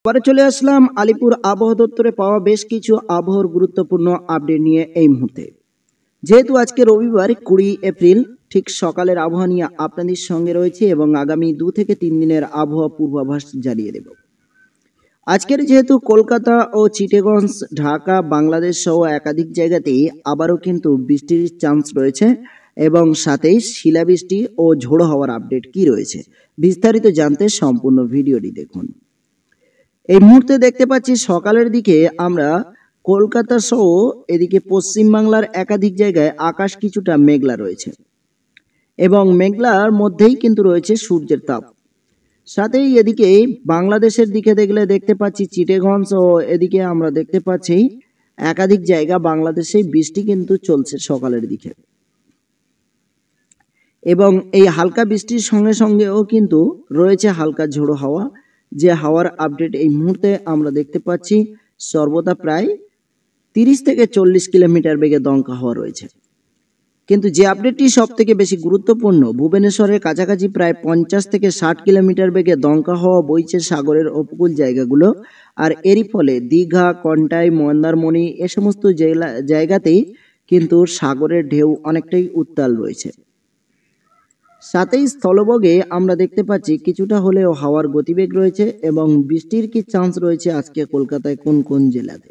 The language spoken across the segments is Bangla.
পরে চলে আসলাম আলিপুর আবহাওয়া দপ্তরে পাওয়া বেশ কিছু আবহাওয়ার গুরুত্বপূর্ণ আপডেট নিয়ে এই মুহূর্তে। যেহেতু আজকে রবিবার 20 এপ্রিল, ঠিক সকালের আবহাওয়া নিয়ে আপনাদের সঙ্গে রয়েছে এবং আগামী 2 থেকে 3 দিনের আবহাওয়া পূর্বাভাস জানিয়ে দেব। আজকের যেহেতু কলকাতা ও চিটাগঞ্জ, ঢাকা, বাংলাদেশ সহ একাধিক জায়গাতেই আবারও কিন্তু বৃষ্টির চান্স রয়েছে এবং সাথেই শিলাবৃষ্টি ও ঝোড়ো হওয়ার আপডেট কি রয়েছে, বিস্তারিত জানতে সম্পূর্ণ ভিডিওটি দেখুন। এই মুহূর্তে দেখতে পাচ্ছি সকালের দিকে আমরা কলকাতা সহ এদিকে পশ্চিমবাংলার একাধিক জায়গায় আকাশ কিছুটা মেঘলা রয়েছে এবং মেঘলার মধ্যেই কিন্তু রয়েছে সূর্যের তাপ। সাথেই এদিকে বাংলাদেশের দিকে দেখতে পাচ্ছি চিটাগঞ্জ ও এদিকে আমরা দেখতে পাচ্ছি একাধিক জায়গা বাংলাদেশে বৃষ্টি কিন্তু চলছে সকালের দিকে এবং এই হালকা বৃষ্টির সঙ্গে সঙ্গেও কিন্তু রয়েছে হালকা ঝোড়ো হাওয়া। যে হাওয়ার আপডেট এই মুহূর্তে আমরা দেখতে পাচ্ছি সর্বদা প্রায় 30 থেকে 40 কিলোমিটার বেগে দমকা হাওয়া রয়েছে। কিন্তু যে আপডেটটি সব থেকে বেশি গুরুত্বপূর্ণ, ভুবনেশ্বরের কাছাকাছি প্রায় 50 থেকে 60 কিলোমিটার বেগে দমকা হাওয়া বইছে সাগরের উপকূল জায়গাগুলো। আর এরই ফলে দীঘা, কন্টাই, মন্দারমণি এ সমস্ত জায়গাতেই কিন্তু সাগরের ঢেউ অনেকটাই উত্তাল রয়েছে। সাথেই স্থলভাগে আমরা দেখতে পাচ্ছি কিছুটা হলেও হাওয়ার গতিবেগ রয়েছে এবং বৃষ্টির কি চান্স রয়েছে আজকে কলকাতায় কোন কোন জেলাতে।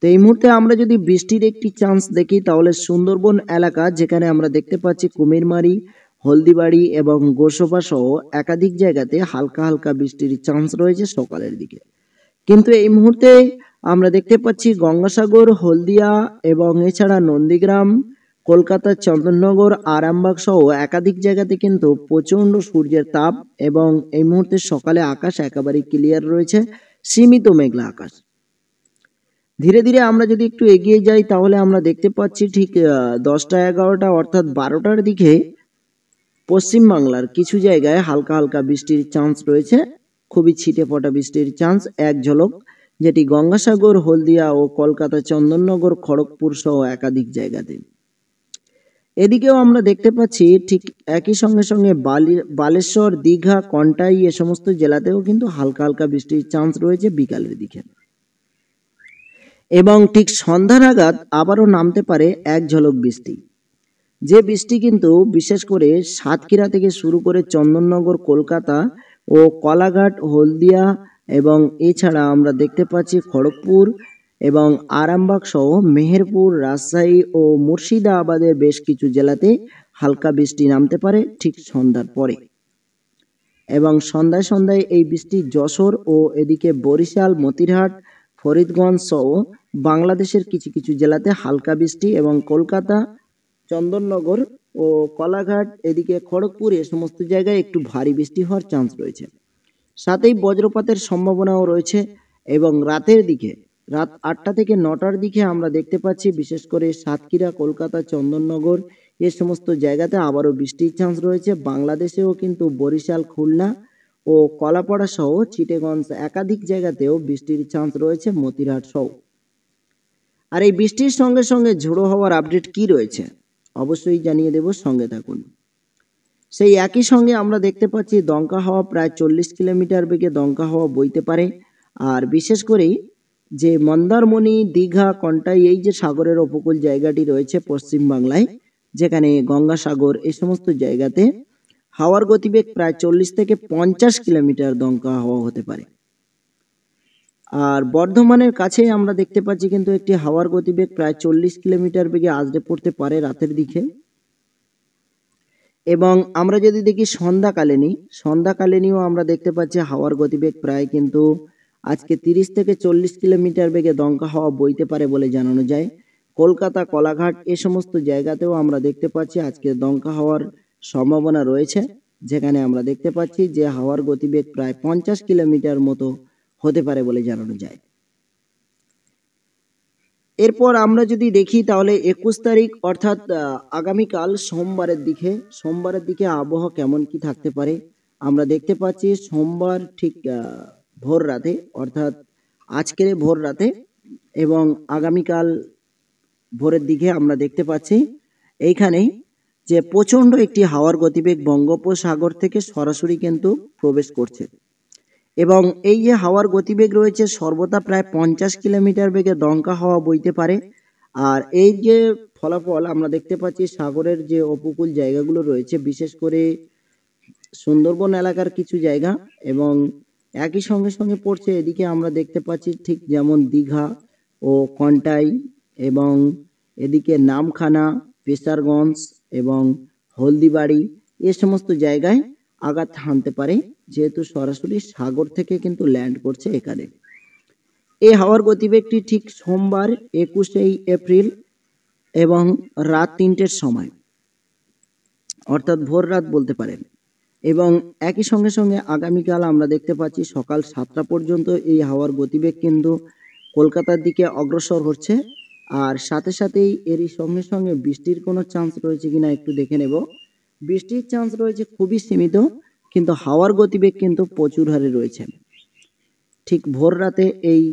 তো এই মুহূর্তে আমরা যদি বৃষ্টির একটি চান্স দেখি তাহলে সুন্দরবন এলাকা, যেখানে আমরা দেখতে পাচ্ছি কুমিরমারি, হলদিবাড়ি এবং গোসবা সহ একাধিক জায়গাতে হালকা হালকা বৃষ্টির চান্স রয়েছে সকালের দিকে। কিন্তু এই মুহূর্তে আমরা দেখতে পাচ্ছি গঙ্গাসাগর, হলদিয়া এবং এছাড়া নন্দীগ্রাম, কলকাতার চন্দননগর, আরামবাগ সহ একাধিক জায়গাতে কিন্তু প্রচন্ড সূর্যের তাপ এবং এই মুহূর্তে সকালে আকাশ একেবারে ক্লিয়ার রয়েছে, সীমিত মেঘলা আকাশ। ধীরে ধীরে আমরা যদি একটু এগিয়ে যাই তাহলে আমরা দেখতে পাচ্ছি ঠিক 10টা 11টা অর্থাৎ 12টার দিকে পশ্চিমবাংলার কিছু জায়গায় হালকা হালকা বৃষ্টির চান্স রয়েছে, খুবই ছিটে ফোটা বৃষ্টির চান্স এক ঝলক, যেটি গঙ্গাসাগর, হলদিয়া ও কলকাতা চন্দননগর, খড়গপুর সহ একাধিক জায়গাতে। এদিকেও আমরা দেখতে পাচ্ছি ঠিক একই সঙ্গে সঙ্গে বালেশ্বর, দীঘা, কন্টাই এ সমস্ত জেলাতেও কিন্তু হালকা হালকা বৃষ্টির চান্স রয়েছে বিকালের দিকে এবং ঠিক সন্ধ্যা নাগাদ আবারও নামতে পারে এক ঝলক বৃষ্টি। যে বৃষ্টি কিন্তু বিশেষ করে সাতক্ষীরা থেকে শুরু করে চন্দননগর, কলকাতা ও কলাঘাট, হলদিয়া এবং এছাড়া আমরা দেখতে পাচ্ছি খড়গপুর এবং আরামবাগ সহ মেহেরপুর, রাজশাহী ও মুর্শিদাবাদের বেশ কিছু জেলাতে হালকা বৃষ্টি নামতে পারে ঠিক সন্ধ্যার পরে এবং সন্ধ্যায় সন্ধ্যায় এই বৃষ্টি যশোর ও এদিকে বরিশাল, মতিরহাট, ফরিদগঞ্জ সহ বাংলাদেশের কিছু কিছু জেলাতে হালকা বৃষ্টি এবং কলকাতা, চন্দননগর ও কলাঘাট, এদিকে খড়গপুর এ সমস্ত জায়গায় একটু ভারী বৃষ্টি হওয়ার চান্স রয়েছে। সাথেই বজ্রপাতের সম্ভাবনাও রয়েছে এবং রাতের দিকে রাত 8টা থেকে 9টার দিকে আমরা দেখতে পাচ্ছি বিশেষ করে সাতক্ষীরা, কলকাতা, চন্দননগর এ সমস্ত জায়গাতে আবারও বৃষ্টির চান্স রয়েছে। বাংলাদেশেও কিন্তু বরিশাল, খুলনা ও কলাপাড়া সহ চিটাগঞ্জ একাধিক জায়গাতেও বৃষ্টির চান্স রয়েছে, মতিরহাট সহ। আর এই বৃষ্টির সঙ্গে সঙ্গে ঝোড়ো হওয়ার আপডেট কি রয়েছে অবশ্যই জানিয়ে দেব, সঙ্গে থাকুন। সেই একই সঙ্গে আমরা দেখতে পাচ্ছি দমকা হাওয়া প্রায় 40 কিলোমিটার বেগে দমকা হাওয়া বইতে পারে। আর বিশেষ করে যে মন্দারমণি, দীঘা, কন্টাই এই যে সাগরের উপকূল জায়গাটি রয়েছে পশ্চিমবাংলায়, যেখানে গঙ্গাসাগর এই সমস্ত জায়গাতে হাওয়ার গতিবেগ প্রায় 40 থেকে 50 কিলোমিটার দমকা হাওয়া হতে পারে। আর বর্ধমানের কাছে আমরা দেখতে পাচ্ছি কিন্তু একটি হাওয়ার গতিবেগ প্রায় 40 কিলোমিটার বেগে আছড়ে পড়তে পারে রাতের দিকে। এবং আমরা যদি দেখি সন্ধ্যাকালীনও আমরা দেখতে পাচ্ছি হাওয়ার গতিবেগ প্রায় কিন্তু আজকে 30 থেকে 40 কিলোমিটার বেগে দমকা হাওয়া বইতে পারে বলে জানানো যায়। কলকাতা, কলাঘাট এ সমস্ত জায়গাতেও আমরা দেখতে পাচ্ছি আজকে দমকা হাওয়ার সম্ভাবনা রয়েছে, যেখানে আমরা দেখতে পাচ্ছি যে হাওয়ার গতিবেগ প্রায় 50 কিলোমিটার মতো হতে পারে বলে জানানো যায়। এরপর আমরা যদি দেখি তাহলে 21 তারিখ অর্থাৎ আগামীকাল সোমবারের দিকে আবহাওয়া কেমন কি থাকতে পারে। আমরা দেখতে পাচ্ছি সোমবার ঠিক ভোর রাতে অর্থাৎ আজকের ভোর রাতে এবং আগামীকাল ভোরের দিকে আমরা দেখতে পাচ্ছি এইখানে যে প্রচণ্ড একটি হাওয়ার গতিবেগ বঙ্গোপসাগর থেকে সরাসরি কিন্তু প্রবেশ করছে এবং এই যে হাওয়ার গতিবেগ রয়েছে সর্বদা প্রায় 50 কিলোমিটার বেগে দমকা হাওয়া বইতে পারে। আর এই যে ফলাফল আমরা দেখতে পাচ্ছি সাগরের যে উপকূল জায়গাগুলো রয়েছে, বিশেষ করে সুন্দরবন এলাকার কিছু জায়গা এবং একই সঙ্গে সঙ্গে পড়ছে এদিকে আমরা দেখতে পাচ্ছি ঠিক যেমন দীঘা ও কন্টাই এবং এদিকে নামখানা, পেশারগঞ্জ এবং হলদিবাড়ি এ সমস্ত জায়গায় আঘাত হানতে পারে, যেহেতু সরাসরি সাগর থেকে কিন্তু ল্যান্ড করছে এখানে। এই হাওয়ার গতিবেগটি ঠিক সোমবার 21শে এপ্রিল এবং রাত 3টের সময়, অর্থাৎ ভোর রাত বলতে পারেন। এবং একই সঙ্গে সঙ্গে আগামীকাল আমরা দেখতে পাচ্ছি সকাল 7টা পর্যন্ত এই হাওয়ার গতিবেগ কিন্তু কলকাতার দিকে অগ্রসর হচ্ছে। আর সাথে সাথেই এরই সঙ্গে সঙ্গে বৃষ্টির কোনো চান্স রয়েছে কিনা একটু দেখে নেব। বৃষ্টির চান্স রয়েছে খুবই সীমিত, কিন্তু হাওয়ার গতিবেগ কিন্তু প্রচুর হারে রয়েছে। ঠিক ভোর রাতে এই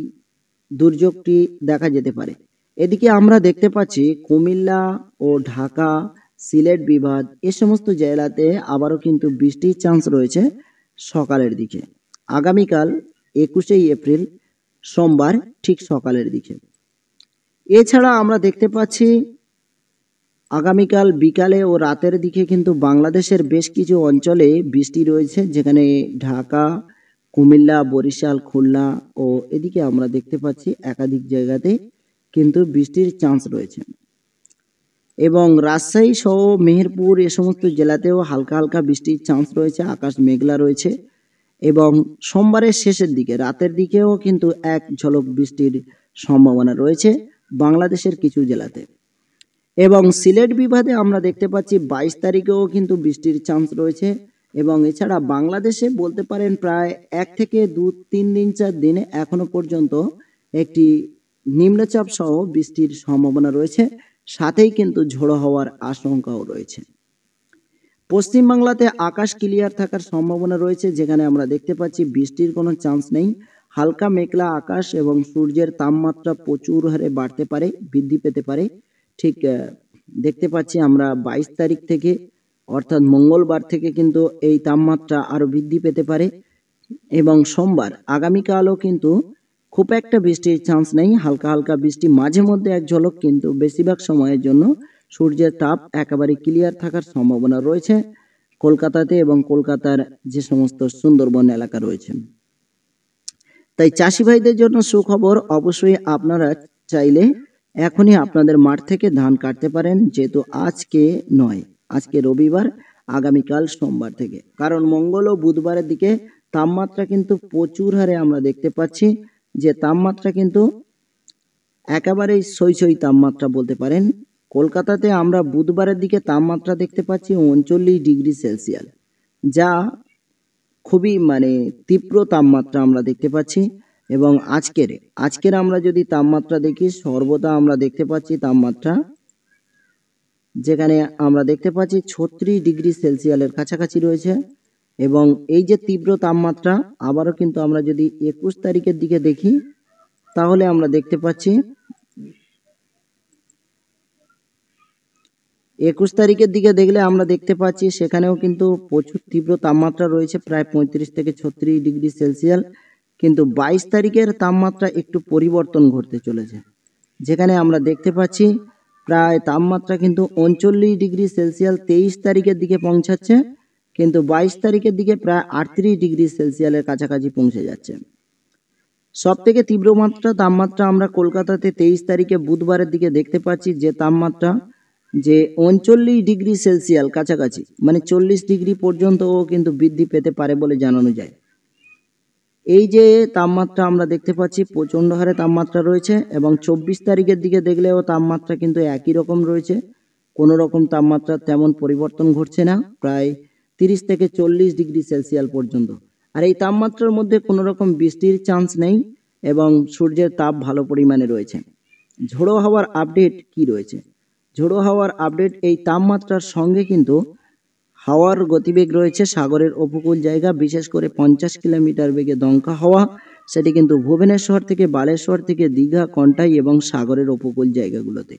দুর্যোগটি দেখা যেতে পারে। এদিকে আমরা দেখতে পাচ্ছি কুমিল্লা ও ঢাকা, সিলেট বিভাগ এ সমস্ত জেলাতে আবারও কিন্তু বৃষ্টির চান্স রয়েছে সকালের দিকে, আগামীকাল 21শে এপ্রিল সোমবার ঠিক সকালের দিকে। এছাড়া আমরা দেখতে পাচ্ছি আগামীকাল বিকালে ও রাতের দিকে কিন্তু বাংলাদেশের বেশ কিছু অঞ্চলে বৃষ্টি রয়েছে, যেখানে ঢাকা, কুমিল্লা, বরিশাল, খুলনা ও এদিকে আমরা দেখতে পাচ্ছি একাধিক জায়গাতে কিন্তু বৃষ্টির চান্স রয়েছে। এবং রাজশাহী সহ মেহেরপুর এ সমস্ত জেলাতেও হালকা হালকা বৃষ্টির চান্স রয়েছে, আকাশ মেঘলা রয়েছে। এবং সোমবারের শেষের দিকে রাতের দিকেও কিন্তু এক ঝলক বৃষ্টির সম্ভাবনা রয়েছে বাংলাদেশের কিছু জেলাতে। এবং সিলেট বিভাগে আমরা দেখতে পাচ্ছি 22 তারিখেও কিন্তু বৃষ্টির চান্স রয়েছে। এবং এছাড়া বাংলাদেশে বলতে পারেন প্রায় 1 থেকে 2-3 দিন 4 দিন এখনো পর্যন্ত একটি নিম্নচাপ সহ বৃষ্টির সম্ভাবনা রয়েছে, সাথেই কিন্তু ঝোড়ো হওয়ার আশঙ্কাও রয়েছে। পশ্চিমবাংলাতে আকাশ ক্লিয়ার থাকার সম্ভাবনা রয়েছে, যেখানে আমরা দেখতে পাচ্ছি বৃষ্টির কোনো চান্স নেই। হালকা মেঘলা আকাশ এবং সূর্যের তাপমাত্রা প্রচুর হারে বাড়তে পারে, বৃদ্ধি পেতে পারে। ঠিক দেখতে পাচ্ছি আমরা 22 তারিখ থেকে অর্থাৎ মঙ্গলবার থেকে কিন্তু এই তাপমাত্রা আরো বৃদ্ধি পেতে পারে। এবং সোমবার আগামীকালও কিন্তু খুব একটা বৃষ্টির চান্স নেই, হালকা হালকা বৃষ্টি মাঝে মধ্যে এক ঝলক, কিন্তু বেশিরভাগ সময়ের জন্য সূর্যের তাপ একেবারে ক্লিয়ার থাকার সম্ভাবনা রয়েছে কলকাতাতে এবং কলকাতার যে সমস্ত সুন্দরবন এলাকা রয়েছে। তাই চাষি ভাইদের জন্য সুখবর, অবশ্যই আপনারা চাইলে এখনই আপনাদের মাঠ থেকে ধান কাটতে পারেন, যেহেতু আজকে নয়, আজকে রবিবার, আগামীকাল সোমবার থেকে। কারণ মঙ্গল ও বুধবারের দিকে তাপমাত্রা কিন্তু প্রচুর হারে আমরা দেখতে পাচ্ছি যে তাপমাত্রা কিন্তু একেবারেই সই তাপমাত্রা বলতে পারেন। কলকাতাতে আমরা বুধবারের দিকে তাপমাত্রা দেখতে পাচ্ছি 39 ডিগ্রি সেলসিয়াস, যা খুবই তীব্র তাপমাত্রা আমরা দেখতে পাচ্ছি। এবং আজকের আমরা যদি তাপমাত্রা দেখি, সর্বদা আমরা দেখতে পাচ্ছি তাপমাত্রা, যেখানে আমরা দেখতে পাচ্ছি 36 ডিগ্রি সেলসিয়াসের কাছাকাছি রয়েছে। এবং এই যে তীব্র তাপমাত্রা, আবারও কিন্তু আমরা যদি 21 তারিখের দিকে দেখি, তাহলে আমরা দেখতে পাচ্ছি 21 তারিখের দিকে দেখলে আমরা দেখতে পাচ্ছি সেখানেও কিন্তু প্রচুর তীব্র তাপমাত্রা রয়েছে, প্রায় 35 থেকে 36 ডিগ্রি সেলসিয়াস। কিন্তু 22 তারিখের তাপমাত্রা একটু পরিবর্তন ঘটতে চলেছে, যেখানে আমরা দেখতে পাচ্ছি প্রায় তাপমাত্রা কিন্তু 39 ডিগ্রি সেলসিয়াস 23 তারিখের দিকে পৌঁছাচ্ছে, কিন্তু 22 তারিখের দিকে প্রায় 38 ডিগ্রি সেলসিয়াসের কাছাকাছি পৌঁছে যাচ্ছে। সব থেকে তীব্র তাপমাত্রা আমরা কলকাতাতে 23 তারিখে বুধবারের দিকে দেখতে পাচ্ছি, যে তাপমাত্রা যে 39 ডিগ্রি সেলসিয়াস কাছাকাছি, 40 ডিগ্রি পর্যন্তও কিন্তু বৃদ্ধি পেতে পারে বলে জানানো যায়। এই যে তাপমাত্রা আমরা দেখতে পাচ্ছি প্রচণ্ড হারে তাপমাত্রা রয়েছে। এবং 24 তারিখের দিকে দেখলেও তাপমাত্রা কিন্তু একই রকম রয়েছে, কোনো রকম তাপমাত্রা তেমন পরিবর্তন ঘটছে না, প্রায় 30 থেকে 40 ডিগ্রি সেলসিয়াস পর্যন্ত। আর এই তাপমাত্রার মধ্যে কোনো রকম বৃষ্টির চান্স নেই এবং সূর্যের তাপ ভালো পরিমাণে রয়েছে। ঝোড়ো হাওয়ার আপডেট কি রয়েছে? ঝোড়ো হাওয়ার আপডেট, এই তাপমাত্রার সঙ্গে কিন্তু হাওয়ার গতিবেগ রয়েছে সাগরের উপকূল জায়গা, বিশেষ করে 50 কিলোমিটার বেগে দমকা হাওয়া, সেটি কিন্তু ভুবনেশ্বর থেকে, বালেশ্বর থেকে, দীঘা, কন্টাই এবং সাগরের উপকূল জায়গাগুলোতে।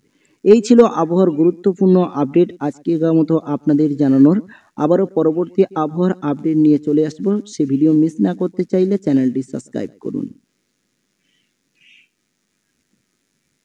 এই ছিল আবহাওয়ার গুরুত্বপূর্ণ আপডেট আজকের মতো আপনাদের জানানোর। আবারও পরবর্তী আবহাওয়ার আপডেট নিয়ে চলে আসবো। সে ভিডিও মিস না করতে চাইলে চ্যানেলটি সাবস্ক্রাইব করুন।